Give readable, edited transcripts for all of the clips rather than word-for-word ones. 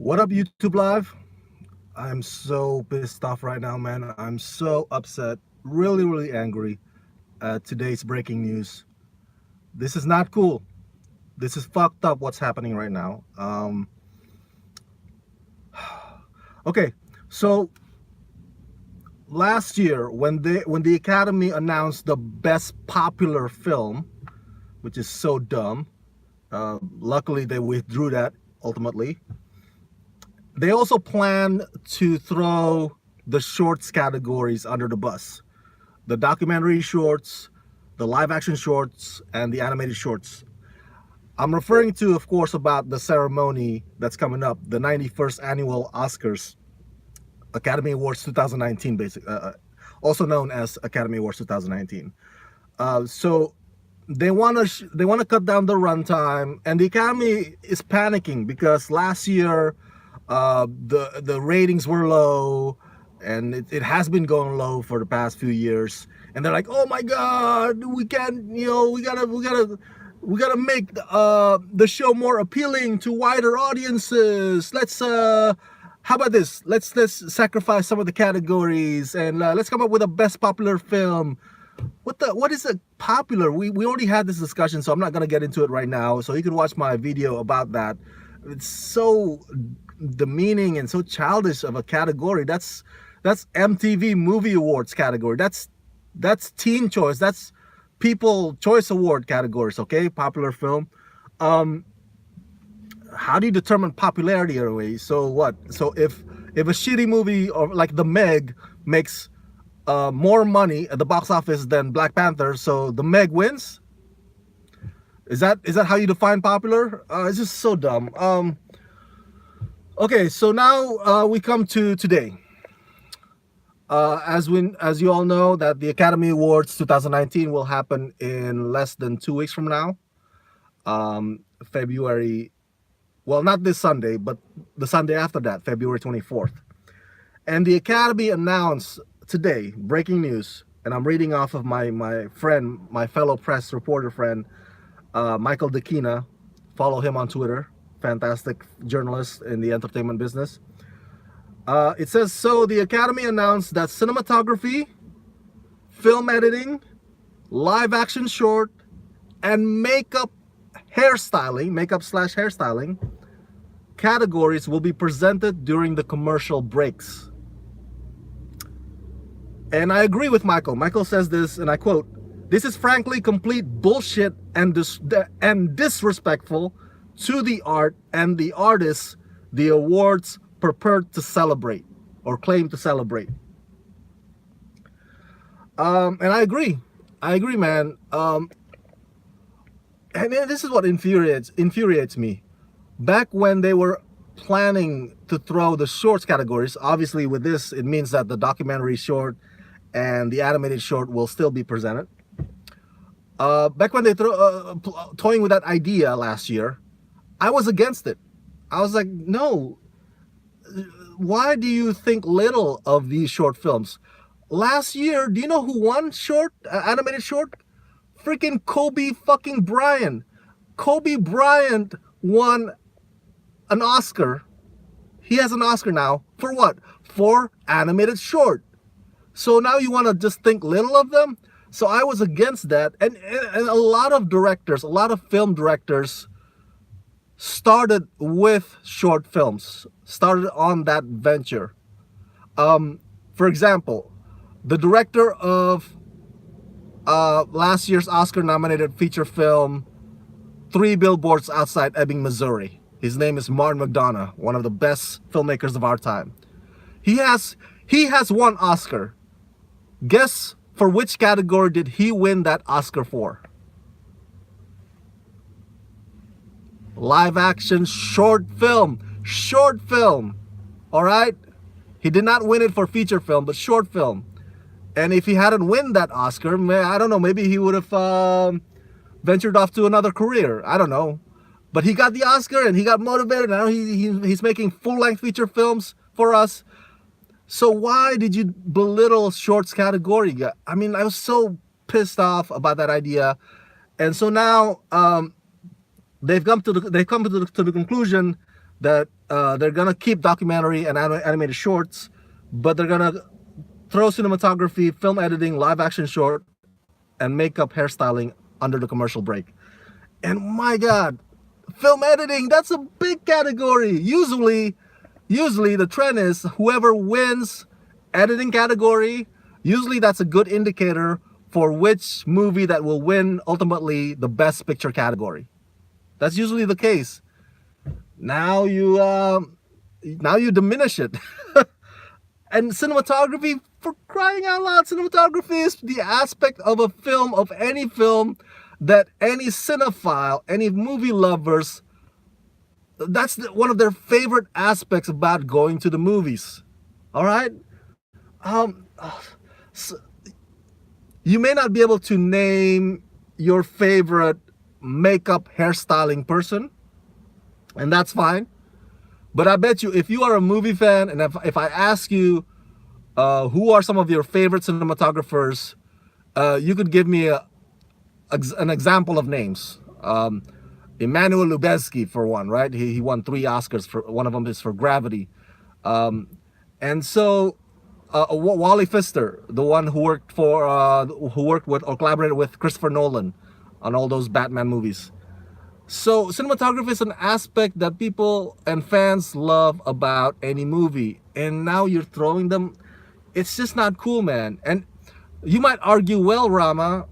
What up, YouTube Live? I'm so pissed off right now, man. I'm so upset, really angry at today's breaking news. This is not cool. This is fucked up what's happening right now. Okay, so last year when the Academy announced the best popular film, which is so dumb, luckily they withdrew that ultimately. They also plan to throw the shorts categories under the bus. The documentary shorts, the live action shorts, and the animated shorts. I'm referring to, of course, about the ceremony that's coming up, the 91st annual OSCARS, Academy Awards 2019, also known as Academy Awards 2019. So they want to cut down the runtime, and the Academy is panicking because last year the ratings were low, and it has been going low for the past few years. And they're like, oh my God, we can't, we gotta make the show more appealing to wider audiences. Let's how about this? Let's sacrifice some of the categories and let's come up with a best popular film. What is a popular? We already had this discussion, so I'm not gonna get into it right now. So you can watch my video about that. It's so demeaning and so childish of a category. That's MTV Movie Awards category. That's Teen Choice. That's People Choice Award categories. Okay, popular film. How do you determine popularity anyway? So what? So if a shitty movie or like The Meg makes more money at the box office than Black Panther, so The Meg wins? Is that how you define popular? It's just so dumb. Okay, so now we come to today. As you all know, that the Academy Awards 2019 will happen in less than 2 weeks from now. February, well, not this Sunday, but the Sunday after that, February 24th. And the Academy announced today, breaking news, and I'm reading off of my friend, my fellow press reporter friend, Michael Dakina. Follow him on Twitter. Fantastic journalist in the entertainment business. It says, so the Academy announced that cinematography, film editing, live action short, and makeup slash hairstyling categories will be presented during the commercial breaks. And I agree with Michael. Michael says this, and I quote, "This is frankly complete bullshit and disrespectful to the art and the artists the awards purport to celebrate or claim to celebrate." And I agree, man. And this is what infuriates me. Back when they were planning to throw the shorts categories, obviously with this, it means that the documentary short and the animated short will still be presented. Back when they toying with that idea last year, I was against it. I was like, no, why do you think little of these short films? Last year, do you know who won animated short? Freaking Kobe fucking Bryant. Kobe Bryant won an Oscar. He has an Oscar now. For what? For animated short. So now you want to just think little of them? So I was against that. And a lot of directors, a lot of film directors started with short films, started on that venture. For example, the director of last year's Oscar-nominated feature film, Three Billboards Outside Ebbing, Missouri. His name is Martin McDonagh, one of the best filmmakers of our time. He has won Oscar. Guess for which category did he win that Oscar for? Live action short film. Short film. All right? He did not win it for feature film, but short film. And if he hadn't won that Oscar, I don't know, maybe he would have ventured off to another career. I don't know. But he got the Oscar and he got motivated. Now he's making full-length feature films for us. So why did you belittle shorts category? I mean, I was so pissed off about that idea. And so now they've come to the conclusion that they're gonna keep documentary and animated shorts, but they're gonna throw cinematography, film editing, live action short, and makeup hairstyling under the commercial break. And my God, film editing, that's a big category. Usually the trend is whoever wins editing category, usually that's a good indicator for which movie that will win ultimately the best picture category. That's usually the case. Now you diminish it. And cinematography, for crying out loud, cinematography is the aspect of a film, of any film, that any cinephile, any movie lovers, that's one of their favorite aspects about going to the movies. All right? Um, so you may not be able to name your favorite makeup hairstyling person, and that's fine. But I bet you, if you are a movie fan, and if I ask you who are some of your favorite cinematographers, you could give me an example of names. Emmanuel Lubezki, for one, right? He won 3 Oscars. For one of them is for Gravity. And so Wally Pfister, the one who worked with or collaborated with Christopher Nolan on all those Batman movies. So cinematography is an aspect that people and fans love about any movie, and now you're throwing them. It's just not cool, man. And you might argue, well, Rama,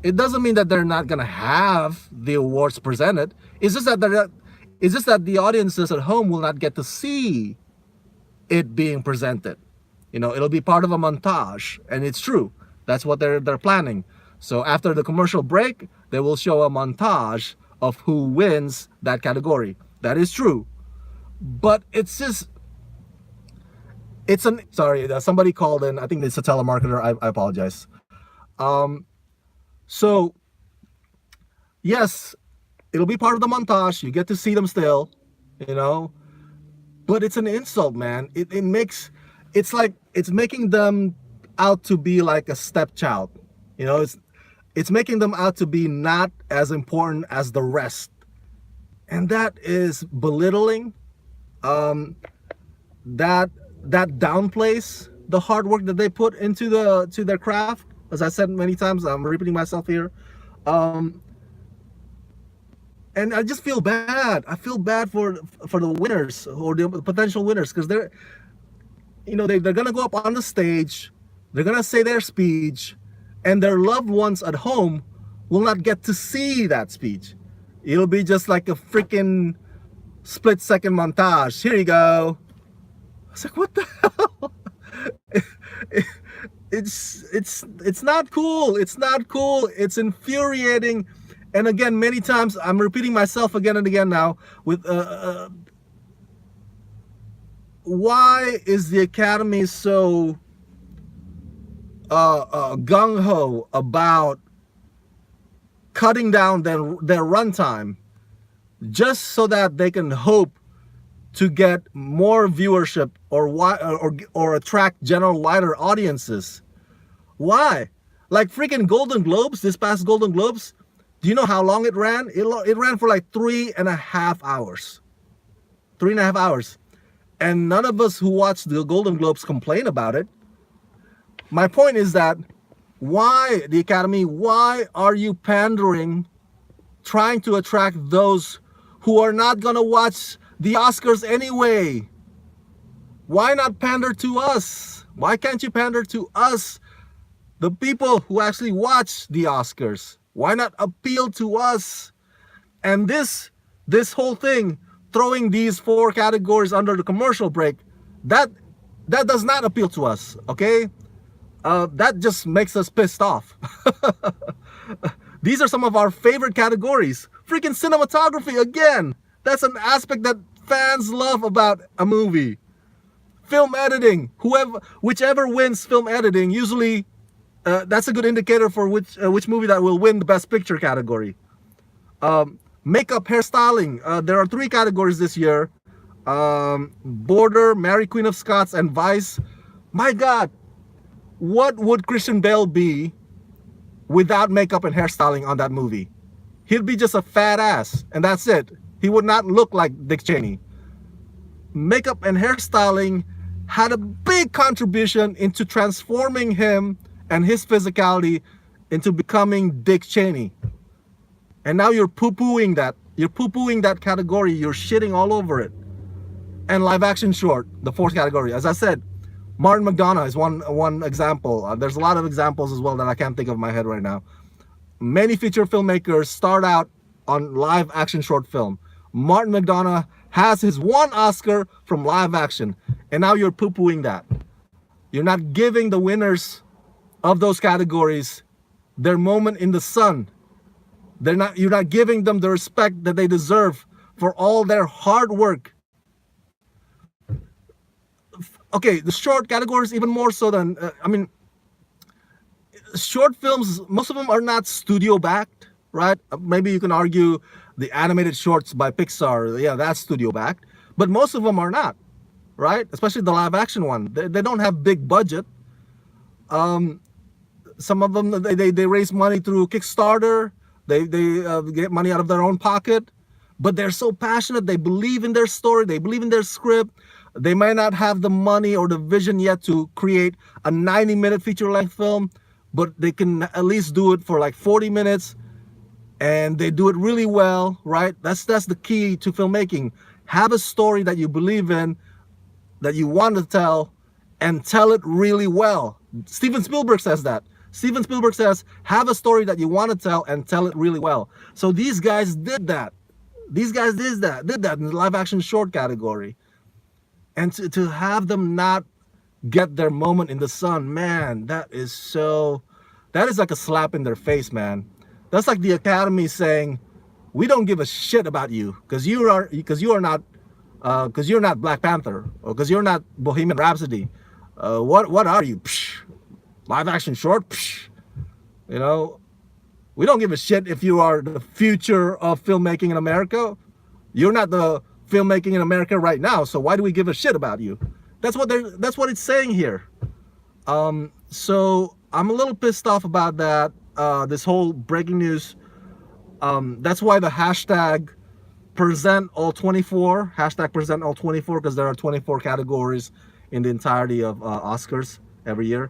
it doesn't mean that they're not gonna have the awards presented. It's just that the audiences at home will not get to see it being presented. You know, it'll be part of a montage, and it's true. That's what they're planning. So after the commercial break, they will show a montage of who wins that category. That is true. But it's just, sorry, somebody called in. I think it's a telemarketer. I apologize. So yes, it'll be part of the montage. You get to see them still, you know, but it's an insult, man. It's like, it's making them out to be like a stepchild. You know, it's making them out to be not as important as the rest. And that is belittling. That downplays the hard work that they put into their craft. As I said many times, I'm repeating myself here. And I just feel bad. I feel bad for the winners, or the potential winners, because they're gonna go up on the stage, they're gonna say their speech, and their loved ones at home will not get to see that speech. It'll be just like a freaking split-second montage. Here you go. I was like, what the hell? It's not cool. It's not cool. It's infuriating. And again, many times, I'm repeating myself again and again now, with why is the Academy so gung-ho about cutting down their runtime just so that they can hope to get more viewership or attract general wider audiences? Why? Like freaking Golden Globes, this past Golden Globes, do you know how long it ran? It ran for like 3.5 hours. 3.5 hours. And none of us who watch the Golden Globes complain about it. My point is that, why, the Academy, why are you pandering, trying to attract those who are not gonna watch the Oscars anyway? Why not pander to us? Why can't you pander to us, the people who actually watch the Oscars? Why not appeal to us? And this whole thing, throwing these 4 categories under the commercial break, that does not appeal to us, okay? That just makes us pissed off. These are some of our favorite categories. Freaking cinematography, again. That's an aspect that fans love about a movie. Film editing, whichever wins film editing, usually that's a good indicator for which movie that will win the Best Picture category. Makeup, hairstyling. There are 3 categories this year. Border, Mary Queen of Scots, and Vice. My God, what would Christian Bale be without makeup and hairstyling on that movie? He'd be just a fat ass, and that's it. He would not look like Dick Cheney. makeup and hairstyling had a big contribution into transforming him and his physicality into becoming Dick Cheney. And now you're poo-pooing that. You're poo-pooing that category. You're shitting all over it. And live action short, the fourth category. As I said, Martin McDonagh is one example. There's a lot of examples as well that I can't think of in my head right now. Many feature filmmakers start out on live action short film. Martin McDonagh has his one Oscar from live action, and now you're poo-pooing that. You're not giving the winners of those categories their moment in the sun. You're not giving them the respect that they deserve for all their hard work. Okay, the short categories even more so than, short films, most of them are not studio backed, right? Maybe you can argue the animated shorts by Pixar, yeah, that's studio backed, but most of them are not, right? Especially the live action one. They don't have big budget. Some of them, they raise money through Kickstarter. They get money out of their own pocket, but they're so passionate. They believe in their story. They believe in their script. They might not have the money or the vision yet to create a 90-minute feature-length film, but they can at least do it for like 40 minutes, and they do it really well, right? That's the key to filmmaking. Have a story that you believe in, that you want to tell, and tell it really well. Steven Spielberg says that. Steven Spielberg says, have a story that you want to tell and tell it really well. So these guys did that. These guys did that in the live action short category. And to have them not get their moment in the sun, man, that is like a slap in their face, man. That's like the Academy saying, we don't give a shit about you because you're not Black Panther, or because you're not Bohemian Rhapsody. What are you? Psh, live action short? Psh, you know, we don't give a shit if you are the future of filmmaking in America. You're not the filmmaking in America right now, so why do we give a shit about you? That's what it's saying here. So I'm a little pissed off about that. This whole breaking news. That's why the hashtag present all 24, because there are 24 categories in the entirety of Oscars every year.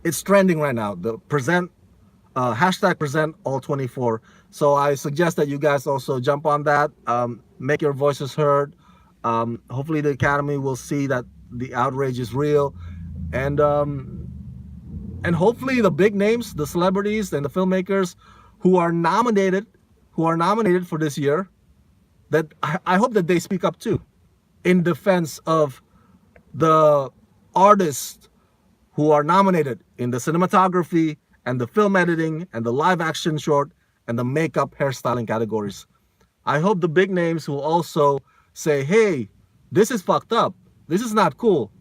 It's trending right now. The hashtag present all 24. So I suggest that you guys also jump on that. Make your voices heard. Hopefully the Academy will see that the outrage is real, and hopefully the big names, the celebrities and the filmmakers who are nominated for this year, that I hope that they speak up too in defense of the artists who are nominated in the cinematography and the film editing and the live action short and the makeup hairstyling categories. I hope the big names will also say, hey, this is fucked up. This is not cool.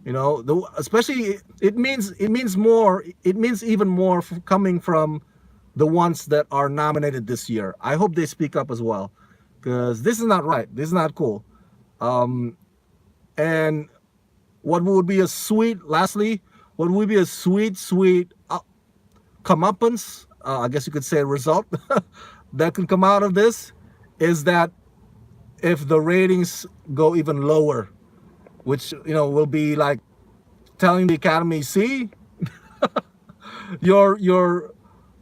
You know, especially it means even more coming from the ones that are nominated this year. I hope they speak up as well, because this is not right. This is not cool. And what would be a sweet comeuppance, I guess you could say, result that can come out of this is that if the ratings go even lower, which, you know, will be like telling the Academy, see, your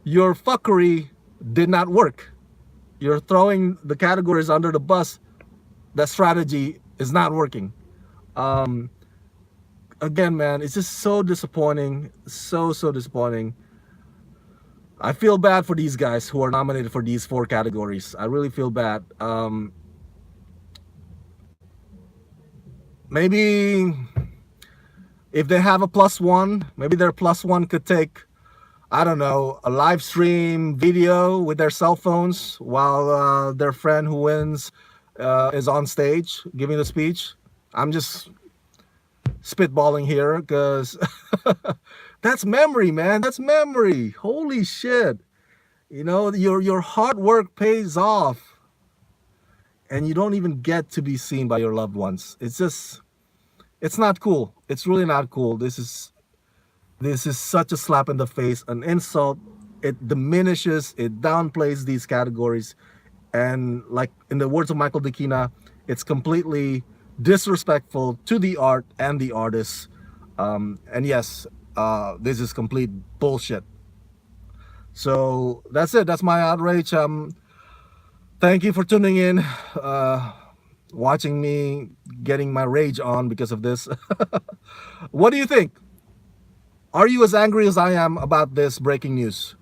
fuckery did not work. You're throwing the categories under the bus. That strategy is not working. Again, man, it's just so disappointing. So disappointing. I feel bad for these guys who are nominated for these 4 categories. I really feel bad. Maybe if they have a +1, maybe their +1 could take, I don't know, a live stream video with their cell phones while their friend who wins is on stage giving the speech. I'm just spitballing here because that's memory, man. That's memory. Holy shit. You know, your hard work pays off, and you don't even get to be seen by your loved ones. It's not cool. It's really not cool. This is such a slap in the face, an insult. It diminishes, it downplays these categories, and like in the words of Michael Dikina, it's completely disrespectful to the art and the artists. And yes, this is complete bullshit. So that's it. That's my outrage. Thank you for tuning in, watching me getting my rage on because of this. What do you think? Are you as angry as I am about this breaking news?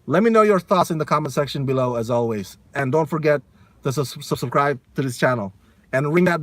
Let me know your thoughts in the comment section below, as always. And don't forget to subscribe to this channel and ring that